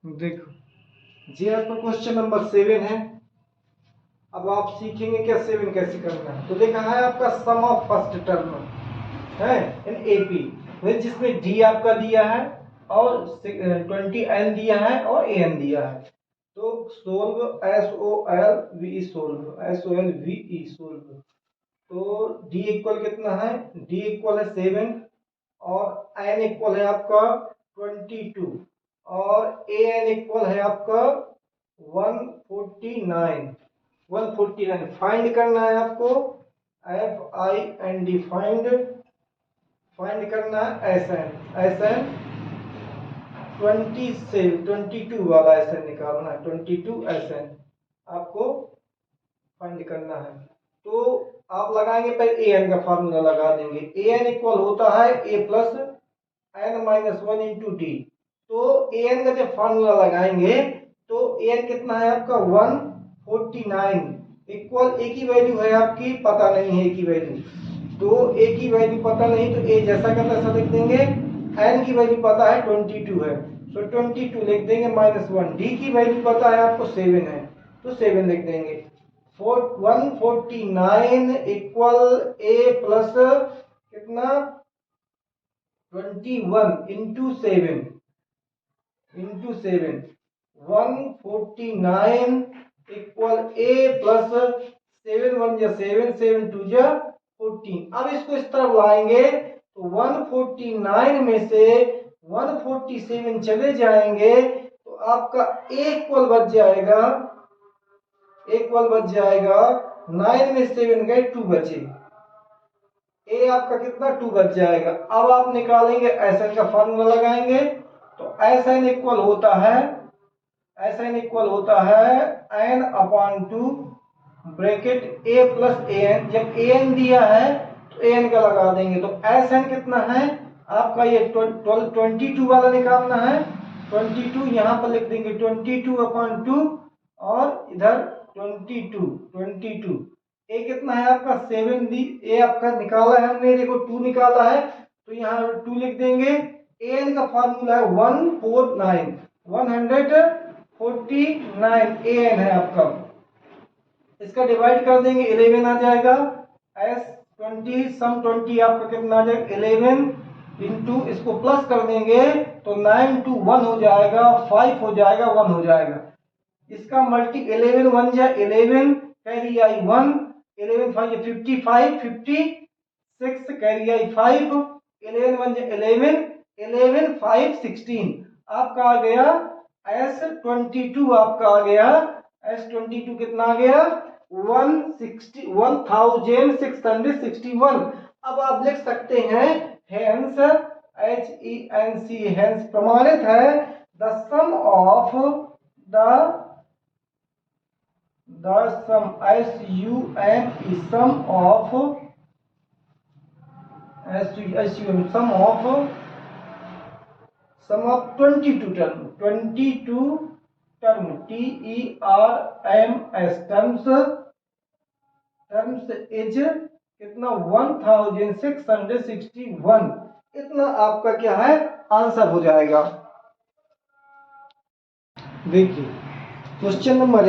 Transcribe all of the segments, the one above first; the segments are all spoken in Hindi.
देखो जी आपका क्वेश्चन नंबर 7 है। अब आप सीखेंगे क्या 7 कैसे करना है। तो देखा है आपका सम ऑफ फर्स्ट टर्म है इन एपी जिसमें डी आपका दिया है और 20 n दिया है और an दिया है। तो सोल्व सोल्व तो डी इक्वल कितना है, डी इक्वल है 7 और n इक्वल है आपका 22 और ए एन इक्वल है आपका 149 फाइंड करना है आपको। FIND फाइंड करना है एस एन 22 वाला एस एन निकालना है। 22 एस एन आपको फाइंड करना है। तो आप लगाएंगे पहले ए एन का फार्मूला लगा देंगे। ए एन इक्वल होता है A plus N minus 1 into D. तो ए एन का जब फार्मूला लगाएंगे तो ए एन कितना है आपका 149 इक्वल ए की वैल्यू है आपकी पता नहीं है ए की वैल्यू। तो ए की वैल्यू पता नहीं तो ए जैसा का तैसा लिख देंगे। एन की वैल्यू पता है 22 है तो 22 लिख देंगे माइनस 1। डी की वैल्यू पता है आपको 7 है तो 7 लिख देंगे। 149 इक्वल ए प्लस कितना 21 इंटू 7 149 इक्वल ए प्लस 7 1 या 7 7 2 या 14। अब इसको इस तरफ लाएंगे तो 149 में से 147 चले जाएंगे तो आपका इक्वल बच जाएगा 9 में 7 गए 2 बचे। ए आपका कितना 2 बच जाएगा। अब आप निकालेंगे एस एन का फार्मूला लगाएंगे तो एस एन इक्वल होता है n upon 2 bracket A plus A N. जब ए एन दिया है तो ए एन का लगा देंगे तो एस एन कितना है आपका ये 22 वाला निकालना है। 22 यहाँ पर लिख देंगे 22 अपॉन 2 और इधर 22 ए कितना है आपका 7 दी ए आपका निकाला है हमने देखो 2 निकाला है तो यहाँ 2 लिख देंगे। ए एन का फार्मूला है 149 ए एन है आपका। इसका डिवाइड कर देंगे 11 आ जाएगा। एस 20 सम 20 आपका कितना आ जाएगा 11 इंटू इसको प्लस कर देंगे तो 9 टू 1 हो जाएगा 5 हो जाएगा 1 हो जाएगा। इसका मल्टी 11 1 जा 11 कैरी आई 1 11 5 55 56 कैरी आई 5 11 1 जा 11 11 5 16 आपका आ गया S22 आपका आ गया S22 कितना आ गया 1661। अब आप लिख सकते हैं हेंस हेंस प्रमाणित है the sum of the sum sum of 22 term terms is कितना 1661। इतना आपका क्या है आंसर हो जाएगा। देखिए क्वेश्चन नंबर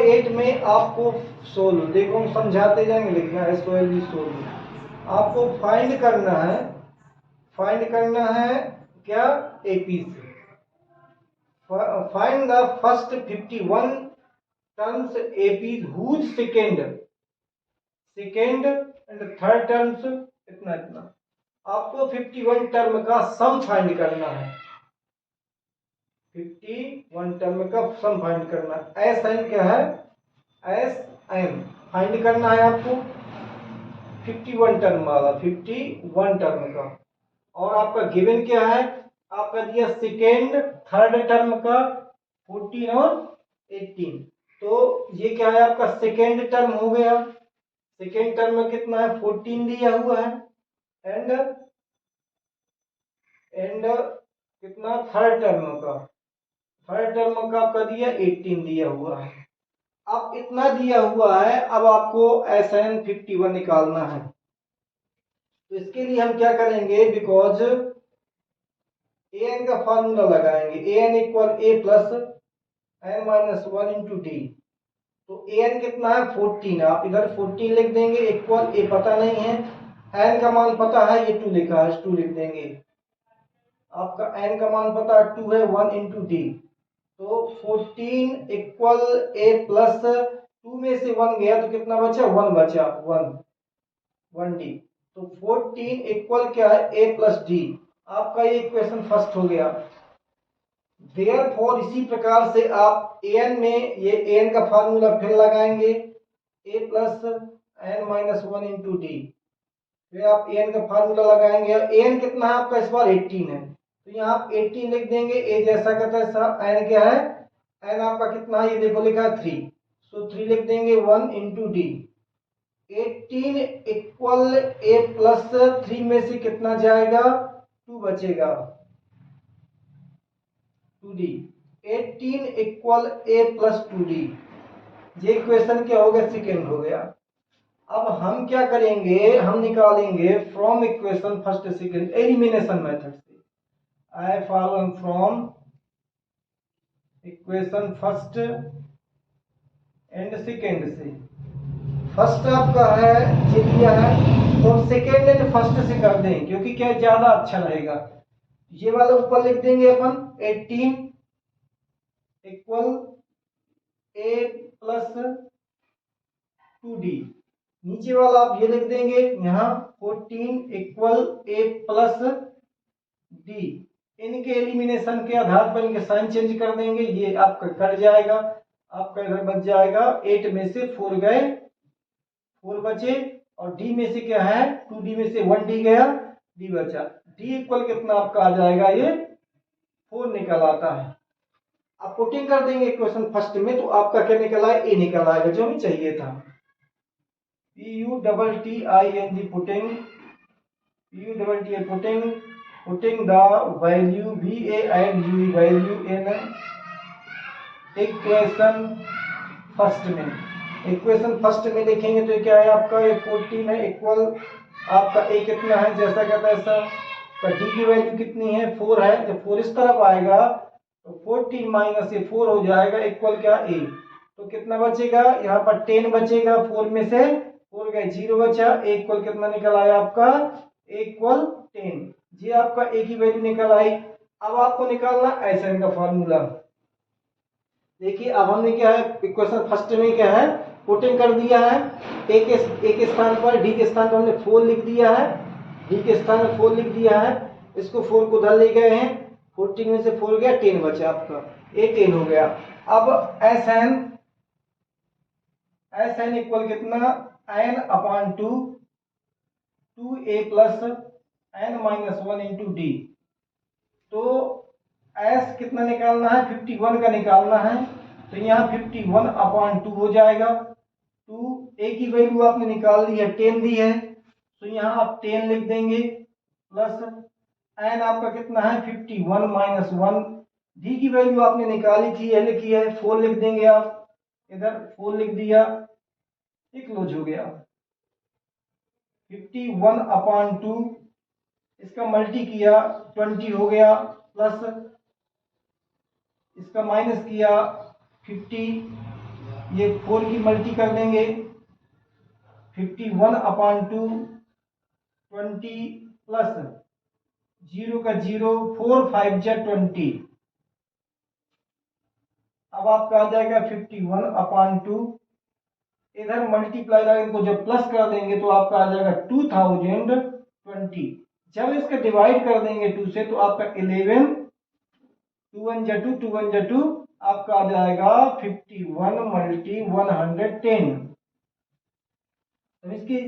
8 में आपको सोल्व देखो हम समझाते जाएंगे लिखना है सोल्व। आपको फाइंड करना है क्या एपी से। Find the first 51 terms AP whose second and third terms इतना आपको 51 टर्म का सम फाइंड करना है। 51 टर्म का सम फाइंड करना है। एस एन क्या है एस एन फाइंड करना है आपको 51 टर्म वाला 51 टर्म का। और आपका गिवन क्या है आपका दिया सेकेंड थर्ड टर्म का 14 और 18। तो ये क्या है आपका सेकेंड टर्म हो गया। सेकेंड टर्म में कितना है 14 दिया हुआ है एंड कितना थर्ड टर्म का आपका दिया 18 दिया हुआ है। अब इतना दिया हुआ है अब आपको SN 51 निकालना है। तो इसके लिए हम क्या करेंगे बिकॉज ए एन का फार्मूला लगाएंगे, A N equal A plus N minus one into D. तो ए एन कितना है 14, आप इधर 14 लिख देंगे, इक्वल ए पता नहीं है, एन का मान पता है, ये 2 लिखा है, 2 लिख देंगे। आपका एन का मान पता है 2 है, 1 इंटू डी। तो 14 इक्वल ए प्लस 2 में से 1 गया तो कितना बचा, 1 बचा, 1 डी। तो 14 इक्वल क्या है, ए प्लस डी। आपका ये इक्वेशन फर्स्ट हो गया। देयरफॉर इसी प्रकार से आप एन में ये एन का फार्मूला फिर लगाएंगे, A plus N minus one into D. फिर आप एन का फार्मूला लगाएंगे, एन कितना है आपका इस बार 18 है, तो यहाँ आप 18 लिख देंगे, ए जैसा का तैसा। एन क्या है, एन आपका कितना है, ये देखो लिखा है 3, तो 3 लिख देंगे, 1 into D. 18 equal A plus 3 में से कितना जाएगा, 2 बचेगा, 2d। 18 equal A plus 2d। ये इक्वेशन क्या हो गया, सेकेंड हो गया। अब हम क्या करेंगे, हम निकालेंगे from equation first second elimination method से। I following from equation first and second से। फर्स्ट आपका है ये दिया है, तो सेकेंड एंड फर्स्ट से कर दें, क्योंकि क्या ज्यादा अच्छा रहेगा। ये वाला ऊपर लिख देंगे अपन 18 इक्वल ए प्लस 2d। नीचे वाला आप ये लिख देंगे यहाँ 14 इक्वल ए प्लस डी। इनके एलिमिनेशन के आधार पर इनके साइन चेंज कर देंगे, ये आपका कट जाएगा, आपका इधर बच जाएगा 8 में से 4 गए, 4 बचे, और डी में से क्या है 2d में से 1d गया, डी बचा। डी इक्वल कितना आपका आ जाएगा, ये 4 निकल आता है। आप पुटिंग कर देंगे इक्वेशन फर्स्ट में, तो आपका क्या निकल आए, ए निकल आएगा, जो हमें चाहिए था। PUTTING putting the value VA and UE value in equation first में। इक्वेशन फर्स्ट में लिखेंगे तो क्या है आपका, ये 14 है, इक्वल आपका ए कितना है जैसा का तैसा, डी की वैल्यू कितनी है 4 है, जब 4 इस तरफ आएगा तो 14 माइनस ये 4 हो जाएगा, इक्वल क्या ए। तो कितना बचेगा यहाँ पर 10 बचेगा, 4 में से 4 गए 0 बचा, ए इक्वल कितना निकल आया आपका, ए इक्वल 10। ये आपका ए की वैल्यू निकल आई। अब आपको निकालना एसएन का फॉर्मूला। देखिए अब हमने क्या है, इक्वेशन फर्स्ट में क्या है, पुटिंग कर दिया है, ए के स्थान पर डी के स्थान पर हमने 4 लिख दिया है, डी के स्थान में 4 लिख दिया है, इसको 4 को उधर ले गए हैं, 14 में से 4 गया 10 बचा, आपका ए 10 हो गया। अब एस एन इक्वल कितना, N upon 2 A plus N minus 1 into D. तो एस कितना निकालना है, 51 का निकालना है, तो यहाँ 51 अपॉन 2 हो जाएगा। 2 ए की वैल्यू आपने निकाल दी है 10 दी है, तो यहाँ आप 10 लिख देंगे, प्लस एन आपका कितना है 51 माइनस 1, डी की वैल्यू आपने निकाली थी, ये लिखी है 4 लिख देंगे आप, इधर 4 लिख दिया, क्लोज हो गया। 51 अपॉन 2, इसका मल्टी किया 20 हो गया, प्लस इसका माइनस किया 50, ये 4 की मल्टी कर देंगे, 51 अपॉन 2 20 प्लस 0 का 0, 4 5 जा 20। अब आपका आ जाएगा 51 अपॉन 2, इधर मल्टीप्लाई लगा इनको जब प्लस कर देंगे तो आपका आ जाएगा 2020। जब इसका डिवाइड कर देंगे 2 से तो आपका 11, 2 1 जा 2, 2 1 जा 2, आपका आ जाएगा 51 मल्टी 110। तो इसकी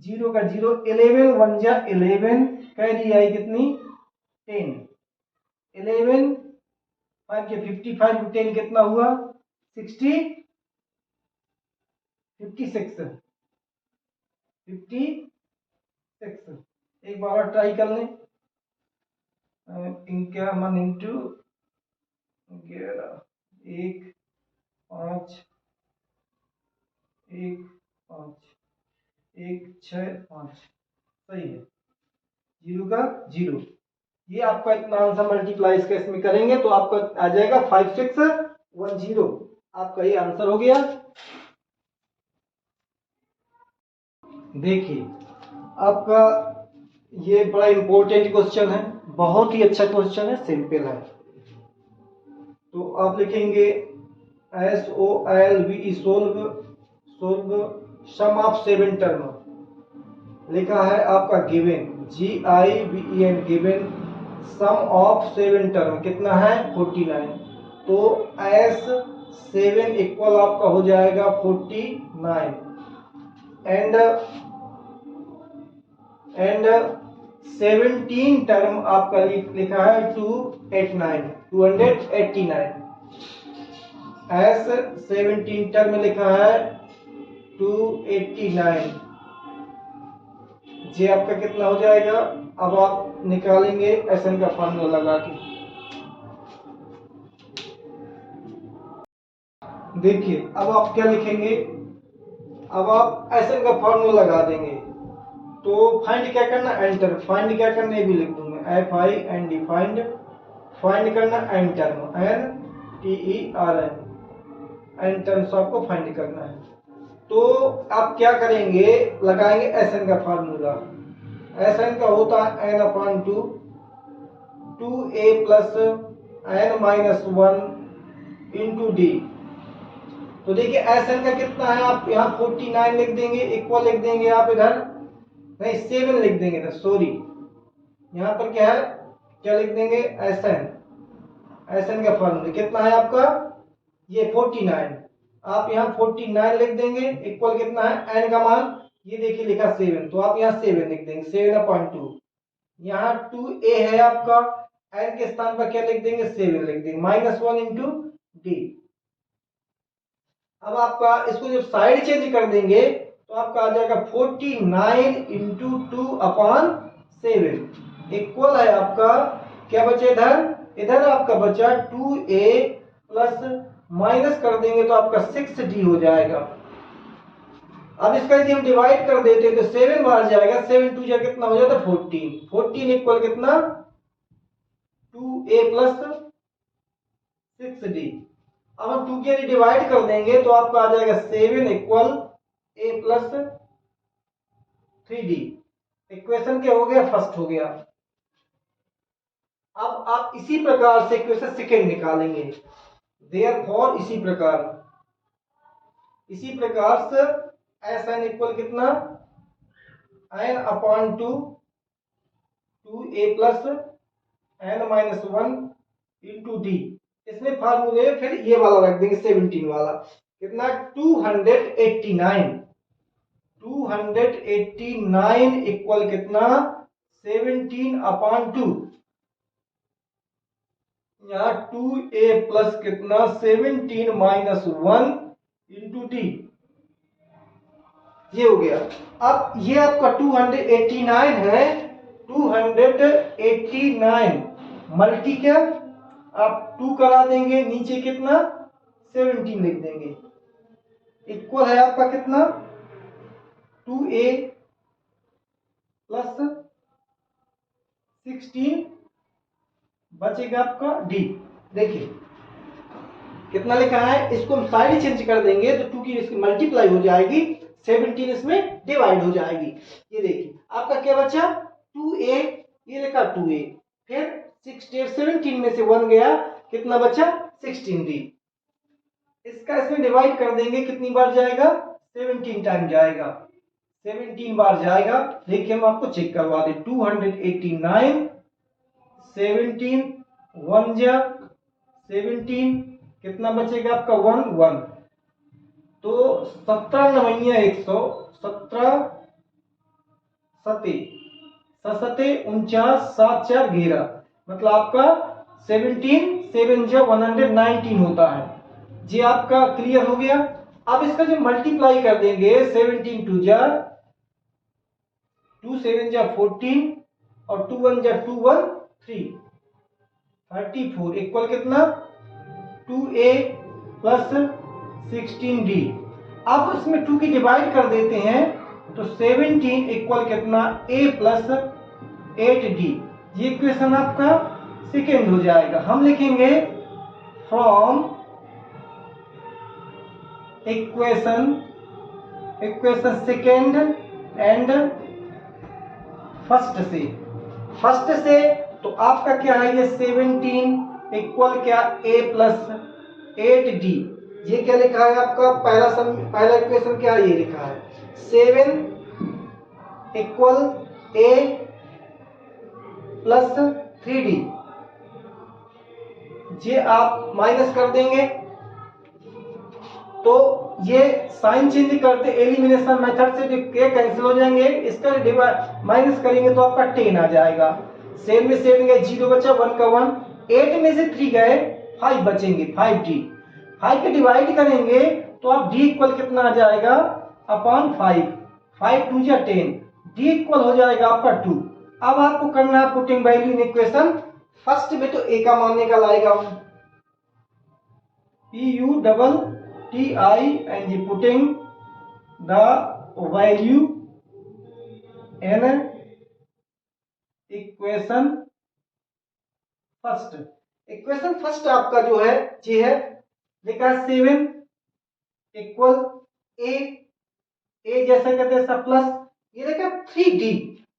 0 का 0, 11 1 जा 11, कैरी आई कितनी 10, 11 5 के 55, 10 कितना हुआ 60, 56। एक बार और ट्राई कर लें, इनका मन इंटू 11, 1 5 1 5 1 6 5, सही है, 0 का 0। ये आपका इतना आंसर मल्टीप्लाई इसका इसमें करेंगे तो आपका आ जाएगा 5610। आपका ये आंसर हो गया। देखिए आपका ये बड़ा इंपॉर्टेंट क्वेश्चन है, बहुत ही अच्छा क्वेश्चन है, सिंपल है। तो आप लिखेंगे SOLVE solve sum of 7 term. लिखा है आपका given GIVEN given sum of 7 term कितना है 49। तो S7 इक्वल आपका हो जाएगा 49 एंड 17 टर्म आपका लिखा है 289 S 17 टर्म लिखा है 289। जे आपका कितना हो जाएगा, अब आप निकालेंगे SN का फार्मूला लगा के। देखिए अब आप क्या लिखेंगे, अब आप SN का फार्मूला लगा देंगे। तो फाइंड क्या करना, एंटर। फाइंड क्या करना, ये भी लिख दूंगा FIND फाइंड। फाइंड करना N term NTERN N terms आपको फाइंड करना है। तो आप क्या करेंगे, लगाएंगे SN का फार्मूला। SN का होता है n/2 2a plus n-1 into D. तो देखिए SN का कितना है, आप यहाँ 49 लिख देंगे, इक्वल लिख देंगे आप इधर, नहीं 7 लिख देंगे इधर, सॉरी यहाँ पर क्या है, क्या लिख देंगे SN का फार्मूला कितना है आपका, ये 49। आप यहाँ 49 लिख देंगे, इक्वल कितना है n का मान, ये देखिए लिखा 7, तो आप यहाँ 7 लिख देंगे 7/2। यहाँ 2a है आपका, n के स्थान पर क्या लिख देंगे 7 लिख देंगे, -1 इंटू डी। अब आपका इसको जब साइड चेंज कर देंगे तो आपका आ जाएगा 49 इंटू 2/7 इक्वल है आपका, क्या बचे इधर आपका बचा 2a प्लस माइनस कर देंगे तो आपका 6d हो जाएगा। अब इसका यदि हम डिवाइड कर देते हैं तो 7 बाहर जाएगा, 7 2 जा कितना हो जाता है 14 इक्वल कितना 2a प्लस 6d। अब हम 2 के डिवाइड कर देंगे तो आपका आ जाएगा 7 equal a plus 3d। Equation क्या हो गया, फर्स्ट हो गया। अब आप इसी प्रकार से इक्वेशन सेकंड निकालेंगे। देयरफॉर इसी प्रकार से SN इक्वल कितना n/2 2a plus n-1 into D. इसमें फार्मूले फिर ये वाला रख देंगे 17 वाला, कितना 289 इक्वल कितना 17/2। यहाँ 2a प्लस कितना 17 -1 इंटू डी, ये हो गया। अब ये आपका 289 है, 289 मल्टी क्या आप 2 करा देंगे, नीचे कितना 17 लिख देंगे, इक्वल है आपका कितना 2a प्लस 16 बचेगा आपका डी। देखिए कितना लिखा है, इसको हम साइड चेंज कर देंगे तो 2 की इसकी मल्टीप्लाई हो जाएगी, 17 इसमें डिवाइड हो जाएगी। ये देखिए आपका क्या बचा 2a, ये लिखा 2a, फिर 17 में से 1 गया, कितना बचा 16d। इसका इसमें डिवाइड कर देंगे, कितनी बार जाएगा 17 टाइम जाएगा, 17 बार जाएगा। देखिए हम आपको चेक करवा दें, 289 17 1 जा 17, कितना बचेगा आपका 1 तो 17 9 100 17 सते 49 7 4 11, मतलब आपका 17 7 जा 119 होता है। जी आपका क्लियर हो गया। अब इसका जो मल्टीप्लाई कर देंगे 17 2 जा 2 7 जा 14 और 2 1 जा 2 1 3 34 इक्वल कितना 2a प्लस 16d। अब इसमें 2 की डिवाइड कर देते हैं तो 17 इक्वल कितना a प्लस 8d। ये इक्वेशन आपका सेकेंड हो जाएगा। हम लिखेंगे from equation second and first से तो आपका क्या है, ये 17 इक्वल क्या, a प्लस 8d। ये क्या लिखा है आपका, पहला इक्वेशन क्या ये लिखा है 7 इक्वल a प्लस 3d। ये आप माइनस कर देंगे तो ये साइन चेंज करते एलिमिनेशन मेथड से जो के कैंसिल हो जाएंगे, इसका माइनस करेंगे तो आपका 10 आ जाएगा। 7 में 7 गए, 0 बचा, 1 का 1, 8 में से 3 गए, 5 बचेंगे, 5d। 5 के डिवाइड करेंगे तो आप d इक्वल कितना आ जाएगा अपॉन 5, 5 2 जा 10, d इक्वल हो जाएगा आपका 2। अब आपको करना है putting value in equation. First में तो a का मान निकल आएगा, PUTTING, putting the value in equation first आपका जो है ये है लिखा 7 इक्वल a जैसा कहते हैं सब प्लस ये देखा 3d,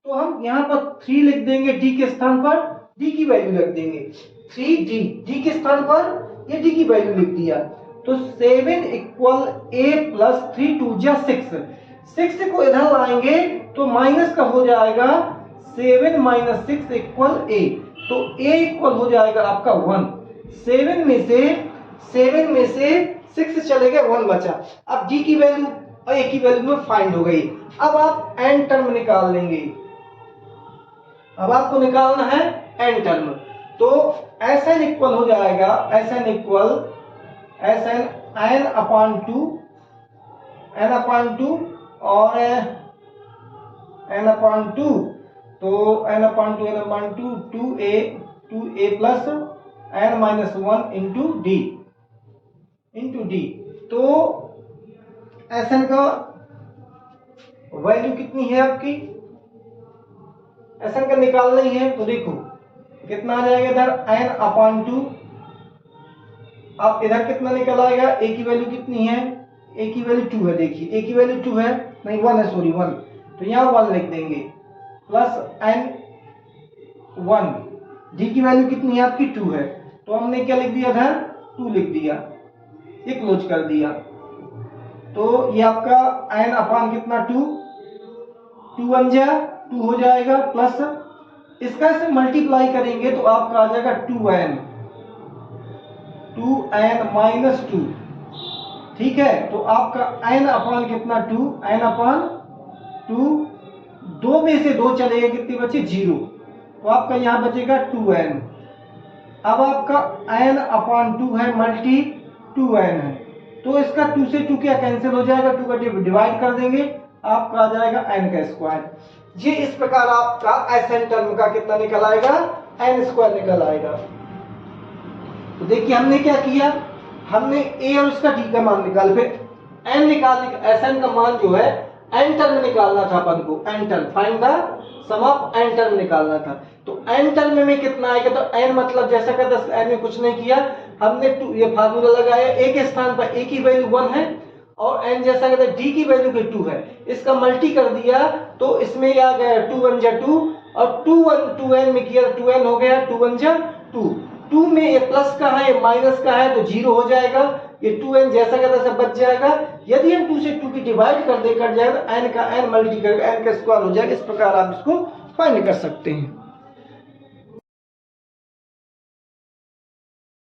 तो हम यहाँ पर 3 लिख देंगे, d के स्थान पर d की वैल्यू रख देंगे, 3d, d के स्थान पर ये d की वैल्यू लिख दिया। तो 7 इक्वल a प्लस 3 2 जा 6 को इधर लाएंगे तो माइनस का हो जाएगा 7 माइनस 6 इक्वल a, तो a इक्वल हो जाएगा आपका 1। 7 में से 6 चले गए, 1 बचा। अब d की वैल्यू और a की वैल्यू में फाइंड हो गई। अब आप n टर्म निकाल लेंगे, अब आपको निकालना है n टर्म। तो Sn इक्वल हो जाएगा Sn equal Sn n upon 2 और n अपॉन 2, तो n upon 2 2a plus n minus 1 into D. तो Sn का वैल्यू कितनी है आपकी, Sn का निकालना ही है, तो देखो कितना आ जाएगा इधर n अपॉन 2, अब इधर कितना निकल आएगा, a की वैल्यू कितनी है, a की वैल्यू 2 है, देखिए a की वैल्यू 2 है, नहीं 1 है, सॉरी 1, तो यहाँ 1 लिख देंगे प्लस n 1, d की वैल्यू कितनी है आपकी 2 है, तो हमने क्या लिख दिया इधर 2 लिख दिया, ये क्लोज कर दिया। तो ये आपका n अपॉन कितना 2 1 जा 2 हो जाएगा, प्लस इसका से मल्टीप्लाई करेंगे तो आपका आ जाएगा 2n माइनस 2, ठीक है। तो आपका n अपॉन कितना 2, n अपॉन 2, 2 में से 2 चलेगा, कितनी बचे 0, तो आपका यहाँ बचेगा 2n। अब आपका n अपॉन 2 है मल्टी 2n है, तो इसका 2 से 2 क्या कैंसिल हो जाएगा, 2 का डिवाइड कर देंगे, आपका आ जाएगा n का स्क्वायर। ये इस प्रकार आपका Sn टर्म का कितना निकल आएगा, n स्क्वायर निकल आएगा। तो देखिए हमने क्या किया, हमने a और उसका d का मान निकाल, फिर n Sn का मान जो है n टर्म निकालना था अपन को, n term find the sum of n term निकालना था। तो n टर्म में कितना आएगा, तो n मतलब जैसा कहता n में कुछ नहीं किया, हमने ये फार्मूला लगाया, a के स्थान पर a की वैल्यू 1 है और n जैसा कहते d की वैल्यू 2 है, इसका मल्टी कर दिया तो इसमें आ गया 2 1 जा 2 और 2n में किया 2n हो गया, 2 1 जा 2 में ये प्लस का है ये माइनस का है तो 0 हो जाएगा, ये 2n जैसा कहता सब बच जाएगा। यदि हम 2 से 2 की डिवाइड कर जाएगा n का n मल्टी करके n का स्क्वायर हो जाएगा। इस प्रकार आप इसको फाइंड कर सकते हैं।